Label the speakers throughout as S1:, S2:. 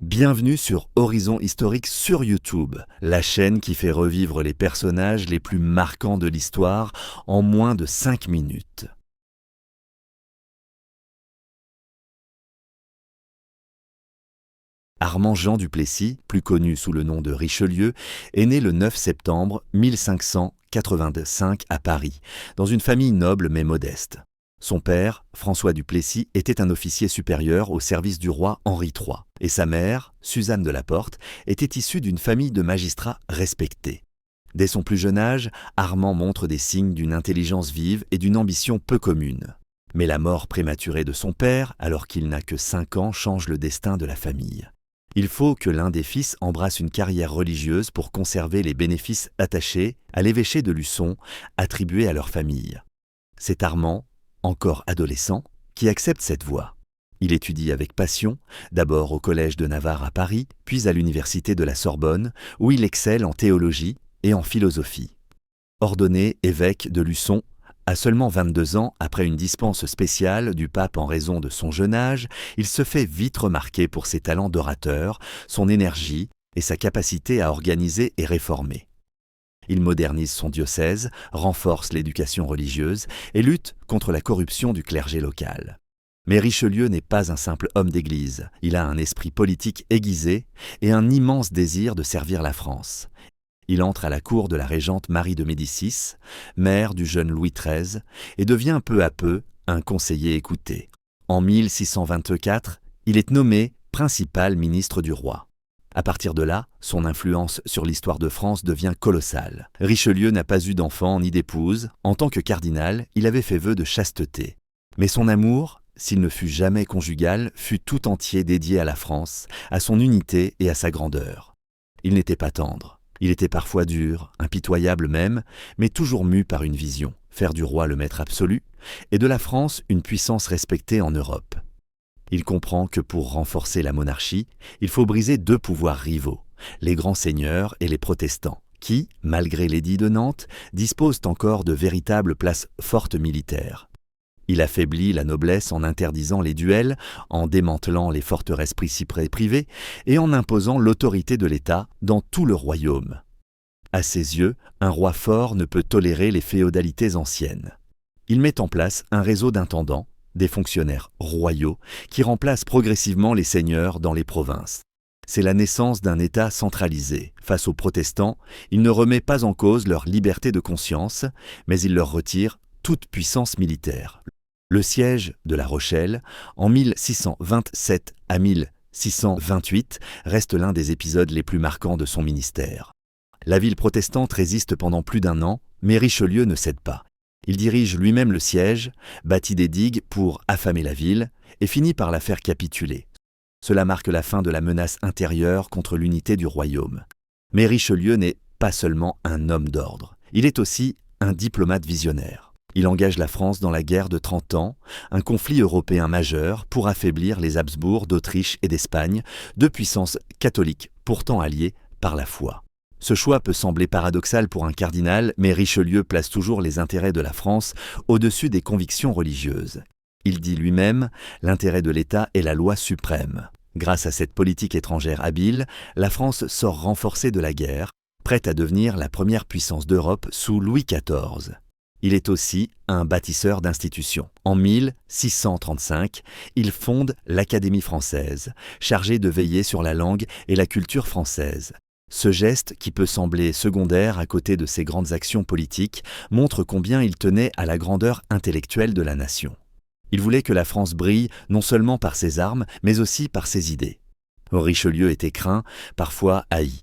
S1: Bienvenue sur Horizon Historique sur YouTube, la chaîne qui fait revivre les personnages les plus marquants de l'histoire en moins de 5 minutes. Armand Jean du Plessis, plus connu sous le nom de Richelieu, est né le 9 septembre 1585 à Paris, dans une famille noble mais modeste. Son père, François du Plessis, était un officier supérieur au service du roi Henri III, et sa mère, Suzanne de la Porte, était issue d'une famille de magistrats respectés. Dès son plus jeune âge, Armand montre des signes d'une intelligence vive et d'une ambition peu commune. Mais la mort prématurée de son père, alors qu'il n'a que 5 ans, change le destin de la famille. Il faut que l'un des fils embrasse une carrière religieuse pour conserver les bénéfices attachés à l'évêché de Luçon, attribués à leur famille. C'est Armand, encore adolescent, qui accepte cette voie. Il étudie avec passion, d'abord au Collège de Navarre à Paris, puis à l'Université de la Sorbonne, où il excelle en théologie et en philosophie. Ordonné évêque de Luçon, à seulement 22 ans, après une dispense spéciale du pape en raison de son jeune âge, il se fait vite remarquer pour ses talents d'orateur, son énergie et sa capacité à organiser et réformer. Il modernise son diocèse, renforce l'éducation religieuse et lutte contre la corruption du clergé local. Mais Richelieu n'est pas un simple homme d'église. Il a un esprit politique aiguisé et un immense désir de servir la France. Il entre à la cour de la régente Marie de Médicis, mère du jeune Louis XIII, et devient peu à peu un conseiller écouté. En 1624, il est nommé principal ministre du roi. À partir de là, son influence sur l'histoire de France devient colossale. Richelieu n'a pas eu d'enfant ni d'épouse. En tant que cardinal, il avait fait vœu de chasteté. Mais son amour, s'il ne fut jamais conjugal, fut tout entier dédié à la France, à son unité et à sa grandeur. Il n'était pas tendre. Il était parfois dur, impitoyable même, mais toujours mu par une vision, faire du roi le maître absolu, et de la France une puissance respectée en Europe. Il comprend que pour renforcer la monarchie, il faut briser 2 pouvoirs rivaux, les grands seigneurs et les protestants, qui, malgré l'édit de Nantes, disposent encore de véritables places fortes militaires. Il affaiblit la noblesse en interdisant les duels, en démantelant les forteresses principales privées et en imposant l'autorité de l'État dans tout le royaume. À ses yeux, un roi fort ne peut tolérer les féodalités anciennes. Il met en place un réseau d'intendants, des fonctionnaires royaux, qui remplacent progressivement les seigneurs dans les provinces. C'est la naissance d'un État centralisé. Face aux protestants, il ne remet pas en cause leur liberté de conscience, mais il leur retire toute puissance militaire. Le siège de La Rochelle, en 1627 à 1628, reste l'un des épisodes les plus marquants de son ministère. La ville protestante résiste pendant plus d'1 an, mais Richelieu ne cède pas. Il dirige lui-même le siège, bâtit des digues pour affamer la ville et finit par la faire capituler. Cela marque la fin de la menace intérieure contre l'unité du royaume. Mais Richelieu n'est pas seulement un homme d'ordre, il est aussi un diplomate visionnaire. Il engage la France dans la guerre de 30 ans, un conflit européen majeur pour affaiblir les Habsbourg d'Autriche et d'Espagne, 2 puissances catholiques pourtant alliées par la foi. Ce choix peut sembler paradoxal pour un cardinal, mais Richelieu place toujours les intérêts de la France au-dessus des convictions religieuses. Il dit lui-même « L'intérêt de l'État est la loi suprême ». Grâce à cette politique étrangère habile, la France sort renforcée de la guerre, prête à devenir la première puissance d'Europe sous Louis XIV. Il est aussi un bâtisseur d'institutions. En 1635, il fonde l'Académie française, chargée de veiller sur la langue et la culture française. Ce geste, qui peut sembler secondaire à côté de ses grandes actions politiques, montre combien il tenait à la grandeur intellectuelle de la nation. Il voulait que la France brille non seulement par ses armes, mais aussi par ses idées. Richelieu était craint, parfois haï.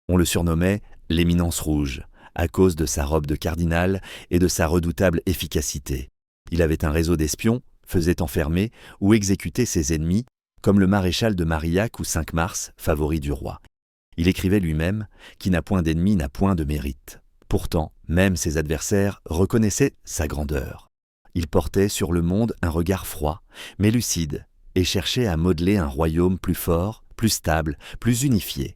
S1: On le surnommait « l'éminence rouge », à cause de sa robe de cardinal et de sa redoutable efficacité. Il avait un réseau d'espions, faisait enfermer ou exécuter ses ennemis, comme le maréchal de Marillac ou Cinq-Mars, favori du roi. Il écrivait lui-même « Qui n'a point d'ennemi n'a point de mérite ». Pourtant, même ses adversaires reconnaissaient sa grandeur. Il portait sur le monde un regard froid, mais lucide, et cherchait à modeler un royaume plus fort, plus stable, plus unifié.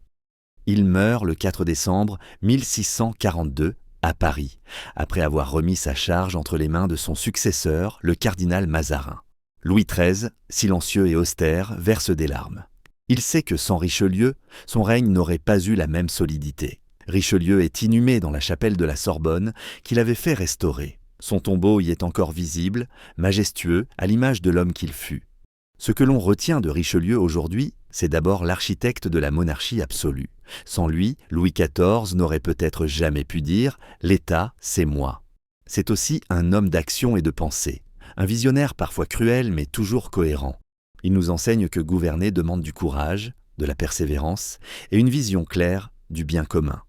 S1: Il meurt le 4 décembre 1642 à Paris, après avoir remis sa charge entre les mains de son successeur, le cardinal Mazarin. Louis XIII, silencieux et austère, verse des larmes. Il sait que sans Richelieu, son règne n'aurait pas eu la même solidité. Richelieu est inhumé dans la chapelle de la Sorbonne qu'il avait fait restaurer. Son tombeau y est encore visible, majestueux, à l'image de l'homme qu'il fut. Ce que l'on retient de Richelieu aujourd'hui, c'est d'abord l'architecte de la monarchie absolue. Sans lui, Louis XIV n'aurait peut-être jamais pu dire « l'État, c'est moi ». C'est aussi un homme d'action et de pensée, un visionnaire parfois cruel mais toujours cohérent. Il nous enseigne que gouverner demande du courage, de la persévérance et une vision claire du bien commun.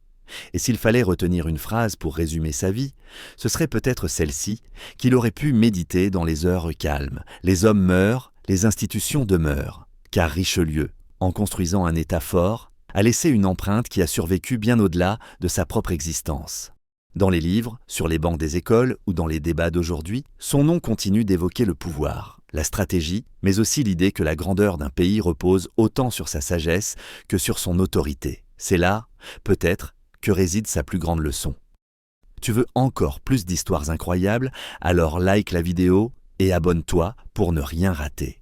S1: Et s'il fallait retenir une phrase pour résumer sa vie, ce serait peut-être celle-ci qu'il aurait pu méditer dans les heures calmes. Les hommes meurent, les institutions demeurent. Car Richelieu, en construisant un État fort, a laissé une empreinte qui a survécu bien au-delà de sa propre existence. Dans les livres, sur les bancs des écoles ou dans les débats d'aujourd'hui, son nom continue d'évoquer le pouvoir, la stratégie, mais aussi l'idée que la grandeur d'un pays repose autant sur sa sagesse que sur son autorité. C'est là, peut-être, que réside sa plus grande leçon. Tu veux encore plus d'histoires incroyables? Alors like la vidéo et abonne-toi pour ne rien rater.